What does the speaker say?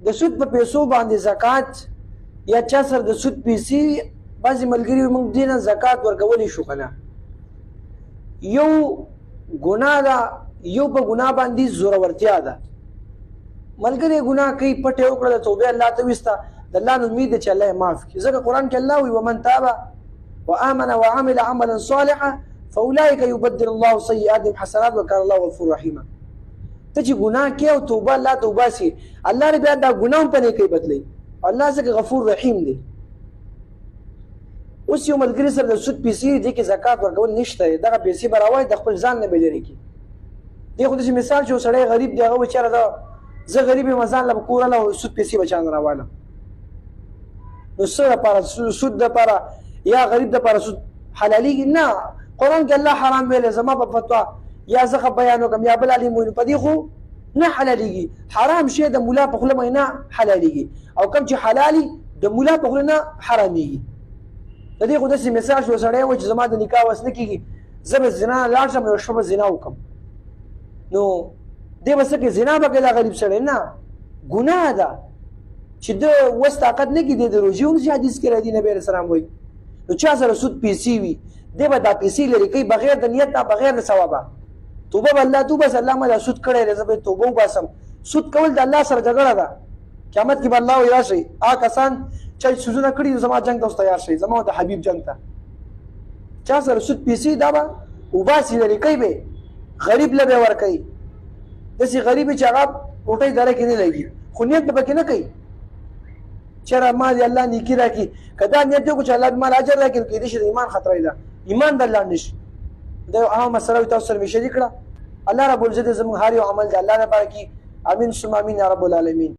د سود په پیسو باندې زکات یا چا سره د سود پیسې بعضې ملګري موږ دې نه زکات ورکولی شو که نه یو ګناه ده یو په ګناه باندې زورورتیا ده ملګری ګناه کوي پټ یې وکړه د توبې الله ته ویسته د الله نه امید ده چې الله یې معاف کړي ځکه قرآن کې الله وایي ومن تاب وآمن وعمل عملا صالحا فاولئک یبدل الله سیئاتهم حسنات وکان الله غفور رحیما ته چې ګناه کوي او توبه الله ته وباسي الله نه بیا دا ګناه هم په نیکۍ بدلوي الله ځکه غفور رحیم دی اوس یو ملګري سره د سود پیسې دي کې زکات ورکول نشته دغه پیسې به راوایي د خپل ځان نه به لرې کړي دی خو داسې مثال چې یو سړی غریب دی هغه بېچاره ده زه غریب یم ځان له به کور اله سود پیسې به چا نه راوالم نو څه دپاره سود دپاره یا غریب دپاره سود حلالېږي نه قرآن کې الله حرام ویلی زما په فتوا یا زه بیان وکړم یا بل عالم وویل په دې خو نه حلالېږي حرام شی د ملا په خوله نه حلالېږي او کوم چې حلالي د ملا په خوله نه حرامېږي د دې خو داسې مثال شو سړی و چې زما د نکاح وس نه کېږي زه به زنا لاړ شم یو شپه به زنا وکړم نو دی به څه کوي زنا به کوي دا غریب سړی نه ګناه ده چې د وس طاقت نه کړي دی د روژې هم چې حدیث کې راځي نبي علیه السلام وایي نو چا سره سود پیسې وي دی به دا پیسې لرې کوي بغیر د نیت نه بغیر د ثوابه توبه به الله تو بس الله ما دا سود کړی دی زه به توبه وباسم سود کول د الله سره جګړه ده قیامت کې به الله وایي راشئ هغه کسان چې سودونه کړي دي زما جنګ ته اوس تیار شئ زما د حبیب جنګ ته چا سره سود پیسې دا به وباسي لرې کوي به غریب له به ورکوي داسې غریب چې هغه روټۍ دره کې نه لګي خو نیت به پکې نه کوي چېرې ما دې الله نیکي راکړي که دا نیت وکړو چې الله دې مال اجر راکړي نو کېدای شي د ایمان خطره ده ایمان د الله نشي دا یو اهمه مسله وي تاسو سره مې شریک کړه الله رب العزت زموږ هر یو عمل د الله لپاره کړي امین ثم امین یا رب العالمین